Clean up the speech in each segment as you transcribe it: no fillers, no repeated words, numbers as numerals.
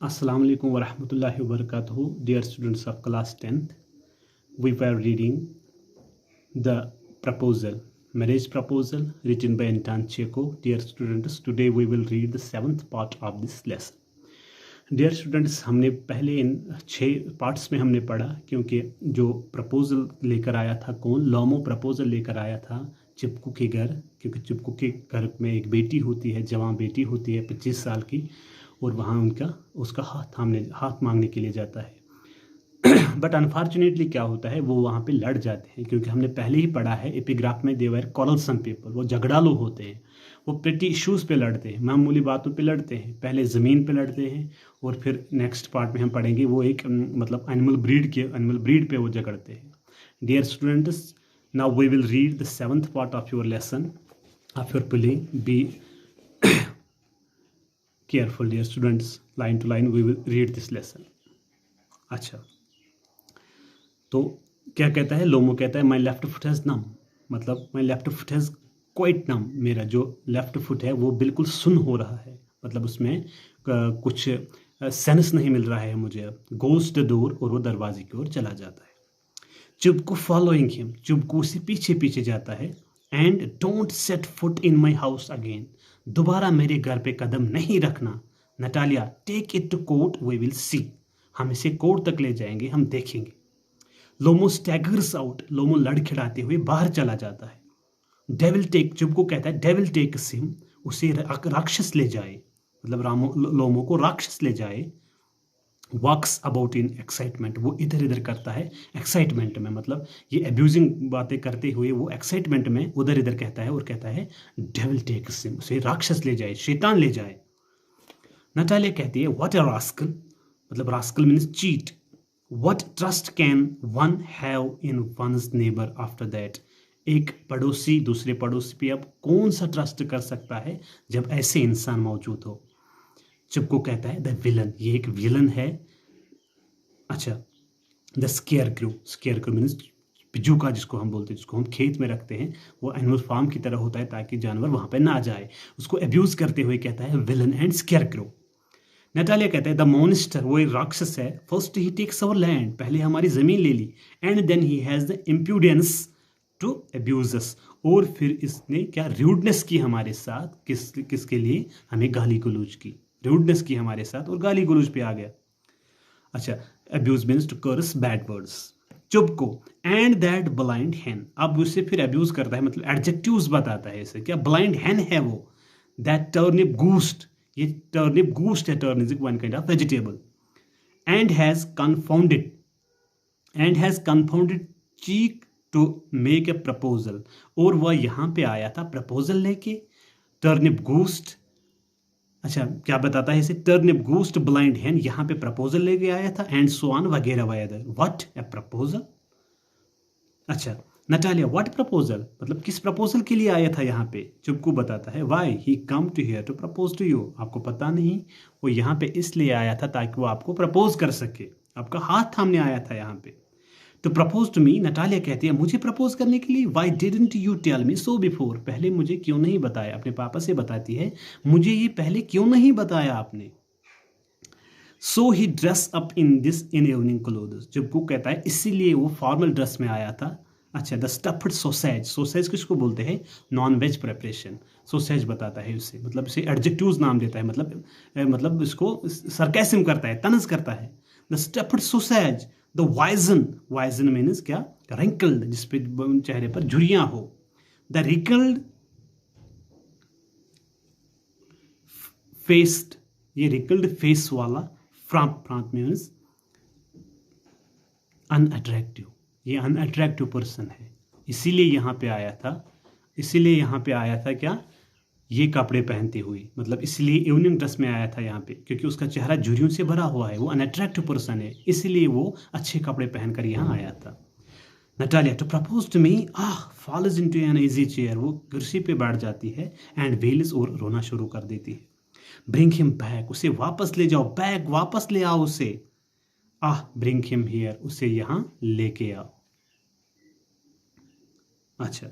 Assalamu alaikum wa rahmatullahi wa barakatuhu. Dear students of class 10th, we were reading the proposal, marriage proposal written by Anton Chekhov. Dear students, today we will read the 7th part of this lesson. Dear students, हमने पहले इन 6 parts में हमने पढ़ा क्योंकि जो proposal लेकर आया था कौन, लोमो प्रपोजल लेकर आया था चिपकू के घर, क्योंकि चिपकू के घर में एक बेटी होती है, जवान बेटी होती है 25 साल की, और वहाँ उसका हाथ मांगने के लिए जाता है। बट अनफॉर्चुनेटली क्या होता है, वो वहाँ पे लड़ जाते हैं, क्योंकि हमने पहले ही पढ़ा है एपिग्राफ में देवर कॉरलसम पीपल, वो झगड़ालू होते हैं, वो पेटी इश्यूज़ पे लड़ते हैं, मामूली बातों पे लड़ते हैं, पहले ज़मीन पे लड़ते हैं और फिर नेक्स्ट पार्ट में हम पढ़ेंगे वो एक मतलब एनिमल ब्रीड पे वो झगड़ते हैं। Dear students, now we will read the 7th part of your lesson of your playing. Be careful dear students, line to line we will read this lesson. अच्छा, तो क्या कहता है, लोमो कहता है my left foot has numb, मतलब my left foot has quite numb, मेरा जो लेफ्ट फुट है वो बिल्कुल सुन हो रहा है, मतलब उसमें कुछ सेंस नहीं मिल रहा है मुझे। गोज द डोर, और वो दरवाजे की ओर चला जाता है। चुपकू फॉलोइंग हिम, चुपकू उसे पीछे पीछे जाता है। And don't set foot in my house again, दोबारा मेरे घर पे कदम नहीं रखना। Natalia, take it to court, we will see, हम इसे कोर्ट तक ले जाएंगे, हम देखेंगे। लोमो स्टैगर्स आउट, लोमो लड़खड़ाते हुए बाहर चला जाता है। डेविल टेक, चुपकू कहता है डेविल टेक सिम, उसे राक्षस ले जाए, मतलब लोमो को राक्षस ले जाए। वॉक्स अबाउट इन एक्साइटमेंट, वो इधर इधर करता है एक्साइटमेंट में, मतलब ये एब्यूजिंग बातें करते हुए वो एक्साइटमेंट में उधर इधर कहता है और कहता है डेविल टेक सिम, उसे राक्षस ले जाए, शैतान ले जाए। नटालिया कहती है व्हाट अ रास्कल, मतलब rascal means cheat. What trust can one have in one's neighbour after that, एक पड़ोसी दूसरे पड़ोसी पे अब कौन सा ट्रस्ट कर सकता है जब ऐसे इंसान मौजूद हो। चुपको कहता है द विलन, ये एक विलन है। अच्छा, द स्केयर मीन्स पिजूका, जिसको हम बोलते हैं, जिसको हम खेत में रखते हैं, वो एनिमल फार्म की तरह होता है ताकि जानवर वहां पे ना जाए, उसको एब्यूज करते हुए कहता है विलन एंड स्केयर। नटालिया कहता है द मॉन्स्टर, वो एक राक्षस है। First he takes our land, पहले हमारी जमीन ले ली। And then he has the impudence to abuse us, और फिर इसने क्या रूडनेस की हमारे साथ, किसके लिए, हमें गाली गलौज की, रूडनेस की हमारे साथ और गाली गलौज पे आ गया। अच्छा, abuse means to curse bad words. चुप को, एंड दैट ब्लाइंड हैन, अब उसे फिर अब्यूज करता है, मतलब एडजेक्टिव्स बताता है इसे, क्या ब्लाइंड हैन है वो। दैट टर्निप गूस्ट, ये टर्निप गूस्ट है, turn is one kind of vegetable. And has confounded cheek to make a proposal, और वह यहां पे आया था प्रपोजल लेके। टर्निप गूस्ट, अच्छा क्या बताता है इसे, टर्निप गूस्ट ब्लाइंड हैन, यहां पे प्रपोजल लेके आया था, एंड सो ऑन वगैरह वगैरह। What A proposal. अच्छा, नटालिया व्हाट प्रपोजल, मतलब किस प्रपोजल के लिए आया था यहाँ पे। चुपकू बताता है why he come to here to propose to you, आपको पता नहीं, वो यहाँ पे इसलिए आया था ताकि वो आपको प्रपोज कर सके, आपका हाथ थामने आया था यहाँ पे। तो प्रपोज टू मी, नटालिया कहती है मुझे प्रपोज करने के लिए। Why didn't you tell me so before, पहले मुझे क्यों नहीं बताया, अपने पापा से बताती है मुझे ये पहले क्यों नहीं बताया आपने। So he dress up in this in evening clothes, Chubukov कहता है इसीलिए वो फॉर्मल ड्रेस में आया था। अच्छा, द स्टफ्ड सोसेज, सोसेज किसको बोलते हैं, नॉन वेज प्रेपरेशन, सोसेज बताता है उसे, मतलब इसे एडजेक्टिव्स नाम देता है, मतलब इसको सरकास्म करता है, तनज करता है। The stuffed sausage, the wizened means क्या, रिंकल्ड, जिसपे चेहरे पर झुर्रियां हो। द रिकल्ड फेस्ड, ये रिकल्ड फेस वाला, फ्रांत मीन्स अनअट्रैक्टिव, ये अनअट्रैक्टिव पर्सन है, इसीलिए यहाँ पे आया था क्या, ये कपड़े पहनते हुए, मतलब इसलिए इवनिंग ड्रेस में आया था यहाँ पे, क्योंकि उसका चेहरा झुर्रियों से भरा हुआ है, वो अनअट्रैक्टिव पर्सन है, इसलिए वो अच्छे कपड़े पहनकर यहाँ आया था। Natalia to propose to me, falls into an easy chair, वो कुर्सी पे बैठ जाती है, एंड वेल्स, और रोना शुरू कर देती है। ब्रिंग हिम बैक, उसे वापस ले जाओ, बैक वापस ले आओ उसे। ब्रिंग हिम हियर, उसे यहां लेके आओ। अच्छा,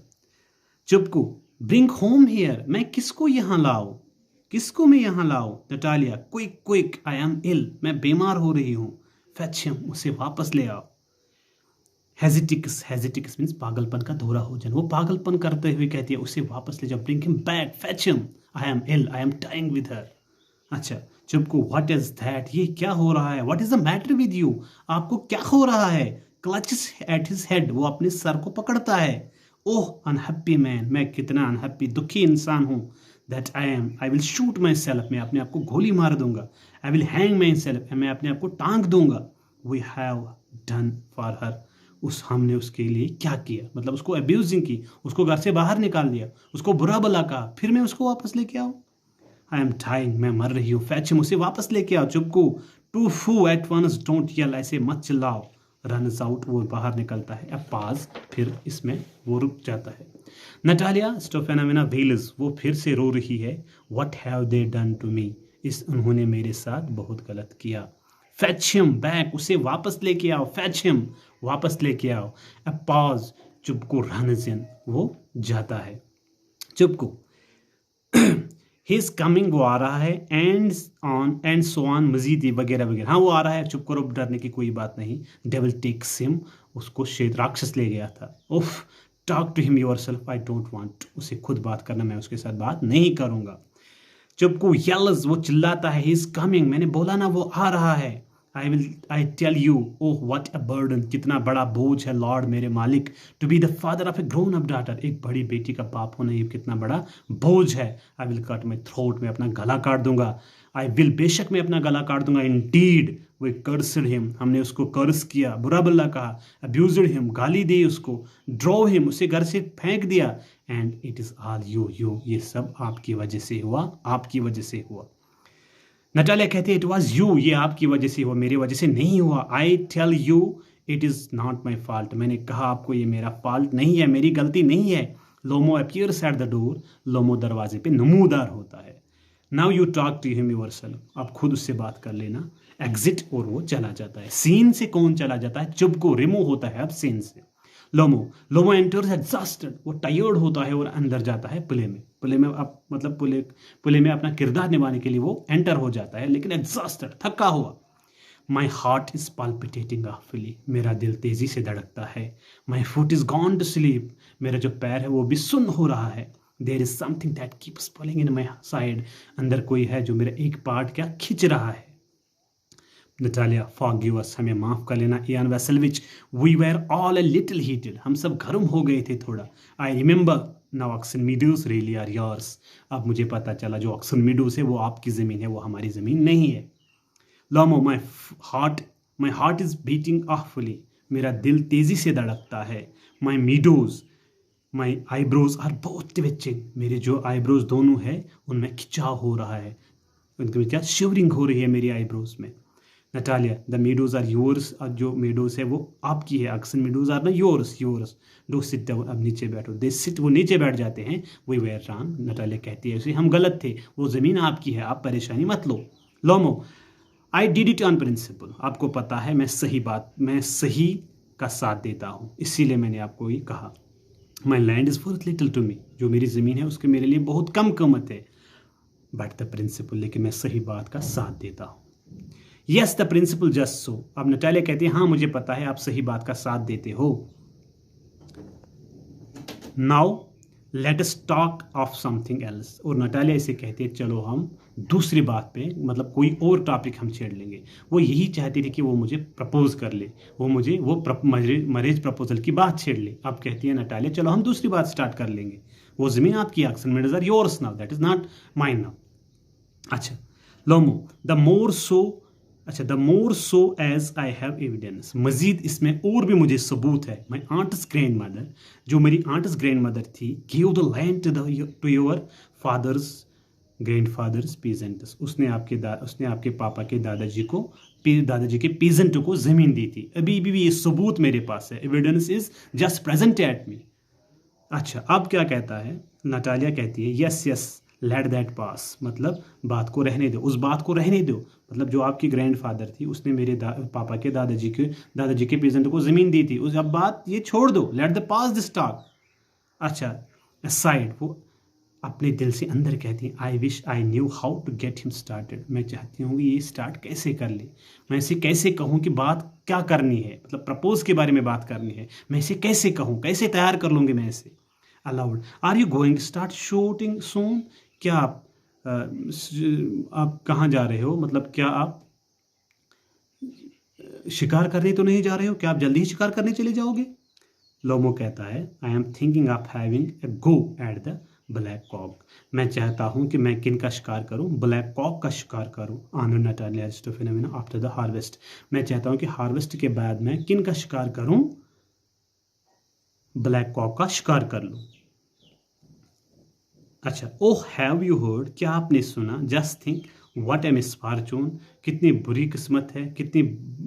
चुपकू, ब्रिंग होम हियर, मैं किसको यहां लाऊं। किसको मैं यहाँ लाऊं? Natalia, quick quick, I am ill, मैं बीमार हो रही हूँ। फेच हिम, उसे वापस ले आओ। हेजिटिक्स, हेजिटिक्स मीन्स पागलपन का धोरा हो जाना। वो पागलपन करते हुए कहती है उसे वापस ले जाओ। Bring him back, fetch him, I am ill, I am tying with her. अच्छा, चुपको, व्हाट इज दैट, ये क्या हो रहा है? What is the matter with you, आपको क्या हो रहा है? क्लचेस एट हिज हेड, वो अपने सर को पकड़ता है। ओह अनहैप्पी मैन, मैं कितना अनहैप्पी, दुखी इंसान हूँ। That I will shoot myself, मैं अपने आप को गोली मार दूंगा। I will hang myself, मैं अपने आप को टांग दूंगा। We have done for her, हमने उसके लिए क्या किया, मतलब उसको अब्यूजिंग की, उसको घर से बाहर निकाल दिया, उसको बुरा भला कहा, फिर मैं उसको वापस लेके आऊं? आई एम डाइंग, मैं मर रही हूँ। फैच हिम, उसे वापस लेके आओ। चुपको, टू फू एट वंस, डोंट येल, ऐसे मत चिल्लाओ। रनस आउट, वो बाहर निकलता है। अब पाज, फिर इसमें वो रुक जाता है। नटालिया स्टेफानोविना वेल्स, वो फिर से रो रही है। What have they done to me, उन्होंने मेरे साथ बहुत गलत किया। फैच हिम बैक, उसे वापस लेके आओ। फैच हिम, वापस लेके आओ। अब पॉज, चुपको रनस इन, वो जाता है। चुपको, ही इज कमिंग, वो आ रहा है। एंड सो ऑन, मजीद वगैरह वगैरह। हाँ वो आ रहा है, चुप करो, डरने की कोई बात नहीं। डेविल टेक्स हिम, उसको शेद राक्षस ले गया था। उफ, talk to him yourself, I don't want, उसे खुद बात करना, मैं उसके साथ बात नहीं करूंगा। चुपको येल्स, वो चिल्लाता है। ही इज कमिंग, मैंने बोला ना वो आ रहा है। I tell you, oh what a burden, कितना बड़ा बोझ है लॉर्ड, मेरे मालिक, to be the father of a grown up daughter, एक बड़ी बेटी का बाप होना ये कितना बड़ा बोझ है। I will cut my throat, मैं अपना गला काट दूंगा। आई विल, बेशक मैं अपना गला काट दूंगा। इंडीड वी कर्स्ड हिम, हमने उसको कर्स किया, बुरा भला कहा। अब्यूज्ड हिम, गाली दी उसको। ड्रॉ हिम, उसे घर से फेंक दिया। And it is all you, ये सब आपकी वजह से हुआ, आपकी वजह से हुआ। नटालिया कहती है इट वॉज यू, ये आपकी वजह से हुआ, मेरी वजह से नहीं हुआ। I tell you it is not my fault, मैंने कहा आपको ये मेरा फॉल्ट नहीं है, मेरी गलती नहीं है। Lomov appears at the door, Lomov दरवाजे पे नमूदार होता है। Now you talk to him yourself, आप खुद उससे बात कर लेना। एग्जिट, और वो चला जाता है। सीन से कौन चला जाता है? चुपको रिमूव होता है अब सीन से। लोमो एंटर्स एग्जॉस्टेड, वो टायर्ड होता है और अंदर जाता है पुले में। पुले में अब मतलब पुले में अपना किरदार निभाने के लिए वो एंटर हो जाता है, लेकिन एग्जॉस्टेड, थका हुआ। My heart is palpitating awfully, मेरा दिल तेजी से धड़कता है। My foot is gone to sleep, मेरा जो पैर है वो भी सुन्न हो रहा है। There is something that keeps pulling in my side, अंदर कोई है जो मेरा एक पार्ट क्या खींच रहा है। नटालिया, फॉरगिव अस, हमें माफ कर लेना। Ivan Vassilevitch, we were all a little heated, हम सब गर्म हो गए थे थोड़ा। I remember now Oxen Meadows really are yours, अब मुझे पता चला जो ऑक्सन मीडोज है वो आपकी ज़मीन है, वो हमारी ज़मीन नहीं है। Lomov, my heart is beating awfully, मेरा दिल तेज़ी से धड़कता है। My meadows, my eyebrows are both twitching, मेरे जो आईब्रोज दोनों है उनमें खिंचाव हो रहा है, उनके क्या शिवरिंग हो रही है मेरी आईब्रोज में। Natalia, the meadows are yours, और जो मीडोज है वो आपकी है। अक्सन मीडोज आर ना योर्स। डो सिट डाउन, अब नीचे बैठो। दे सिट, वो नीचे बैठ जाते हैं। वी वेर रॉन्ग, नटालिया कहती है उसे, हम गलत थे, वो ज़मीन आपकी है, आप परेशानी मत लो। Lomov, I did it on principle, आपको पता है मैं सही का साथ देता हूँ, इसीलिए मैंने आपको ये कहा। My land is worth little to me, जो मेरी ज़मीन है उसके मेरे लिए बहुत कम कीमत है। बट द प्रिंसिपल, लेकिन मैं सही बात का साथ देता हूँ। Yes the principal just so, अब नटालिया कहती है हाँ मुझे पता है आप सही बात का साथ देते हो। Now let us talk of something else, और नटालिया इसे कहती है चलो हम दूसरी बात पे, मतलब कोई और टॉपिक हम छेड़ लेंगे। वो यही चाहती थी कि वो मुझे प्रपोज कर ले, वो मुझे वो मैरिज प्रपोजल की बात छेड़ ले। अब कहती है नटालिया चलो हम दूसरी बात स्टार्ट कर लेंगे, वो ज़मीन आपकी, Oxen Meadows are yours now, that is not mine now. अच्छा, Lomov, the more so as I have evidence, मजीद इसमें और भी मुझे सबूत है। माई आंट्स ग्रैंड मदर, जो मेरी आंट्स ग्रैंड मदर थी, give the land to your father's grandfather's peasants, उसने आपके पापा के दादाजी के पीजेंटों को ज़मीन दी थी। अभी भी ये सबूत मेरे पास है, evidence is just present at me. अच्छा, अब क्या कहता है? नटालिया कहती है यस लेट दैट पास, मतलब बात को रहने दो, उस बात को रहने दो। मतलब जो आपकी ग्रैंडफादर थी उसने मेरे पापा के दादाजी के पेजेंट को ज़मीन दी थी, उस अब बात ये छोड़ दो, let the pass this talk. अच्छा, साइड, वो अपने दिल से अंदर कहती हैं I wish I knew how to get him started, मैं चाहती हूँ कि ये स्टार्ट कैसे कर ले, मैं इसे कैसे कहूँ कि बात क्या करनी है, मतलब प्रपोज के बारे में बात करनी है, मैं इसे कैसे कहूँ, कैसे तैयार कर लूँगी मैं इसे। Allowed, are you going start shooting soon, क्या आप कहाँ जा रहे हो, मतलब क्या आप शिकार करने तो नहीं जा रहे हो, क्या आप जल्दी ही शिकार करने चले जाओगे। लोमो कहता है I am thinking of having a go at the black cock, मैं चाहता हूं कि मैं किन का शिकार करूं, ब्लैक कॉक का शिकार करूं। On Natalia phenomena after the harvest, मैं चाहता हूं कि हार्वेस्ट के बाद मैं किन का शिकार करूं, ब्लैक कॉक का शिकार कर लूं। अच्छा, ओ हैव यू हर्ड, क्या आपने सुना, just think what A misfortune, कितनी बुरी किस्मत है, कितनी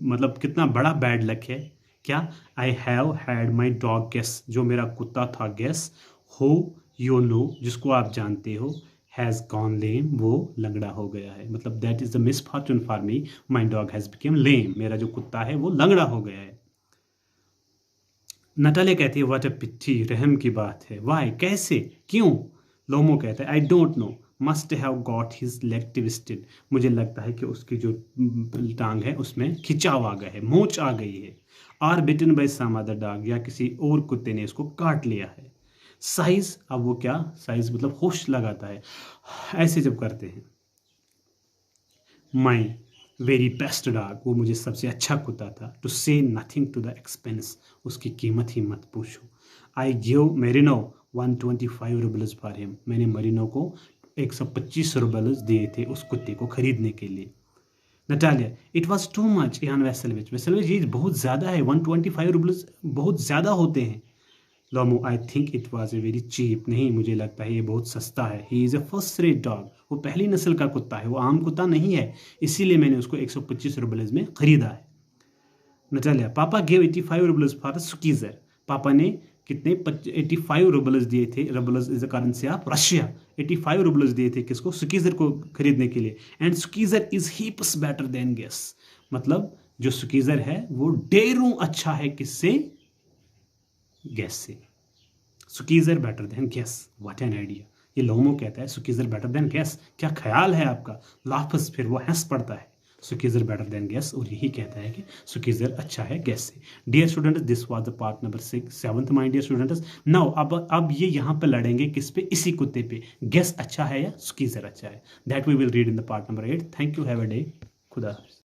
मतलब कितना बड़ा बैड लक है। क्या, I have had my dog guess, जो मेरा कुत्ता था गेस, हो यू नो, जिसको आप जानते हो, हैज़ गॉन लेम, वो लंगड़ा हो गया है, मतलब that is the misfortune for me, my dog has become lame, मेरा जो कुत्ता है वो लंगड़ा हो गया है। नटाले कहती है व्हाट अ पिट्टी, रहम की बात है, वाई, कैसे, क्यों। लोमो कहता है I don't know, must have got his leg twisted, मुझे लगता है कि उसकी जो टांग है उसमें खिंचाव आ गया है, मोच आ गई है। Or bitten by some other dog, या किसी और कुत्ते ने इसको काट लिया है। साइज, अब वो क्या, साइज मतलब होश लगाता है ऐसे जब करते हैं। माई वेरी बेस्ट डॉग, वो मुझे सबसे अच्छा कुत्ता था। टू से नथिंग टू द एक्सपेंस, उसकी कीमत ही मत पूछो। I give merino 125 roubles for him, मैंने मरीनो को 125 रुबल्स दिए थे उस कुत्ते को खरीदने के लिए। Natalia, it was too much Ivan Vasilevich, वेसलविच ये बहुत ज़्यादा है, 125 रुबल्स बहुत ज़्यादा होते हैं। Lomov, I think it was a very cheap, नहीं मुझे लगता है ये बहुत सस्ता है। He is a first rate dog, वो पहली नस्ल का कुत्ता है, वो आम कुत्ता नहीं है, इसीलिए मैंने उसको 125 रुबल्स में खरीदा है। नटालिया, पापा गेव 85 रुबल्स फॉर सुकीजर, पापा ने कितने 85 रुबल्स दिए थे, roubles is the currency of Russia, 85 roubles दिए थे किसको, सुकीजर को खरीदने के लिए। And Squeezer is heaps better than Guess, मतलब जो सुकीजर है वो ढेरों अच्छा है किससे, गैस से। Squeezer better than Guess, what an idea, ये लोमो कहता है सुकीजर बेटर देन गैस, क्या ख्याल है आपका। लाफस, फिर वो हंस पड़ता है, सुकीजर बेटर देन गैस, और यही कहता है कि सुकीजर अच्छा है गैस से। Dear students, this was the part number 7 my dear students. Now अब ये यहाँ पे लड़ेंगे किस पे, इसी कुत्ते पे, गैस अच्छा है या सुकीजर अच्छा है। That we will read in the part number 8। Thank you, have a day, खुदा हाफिज़।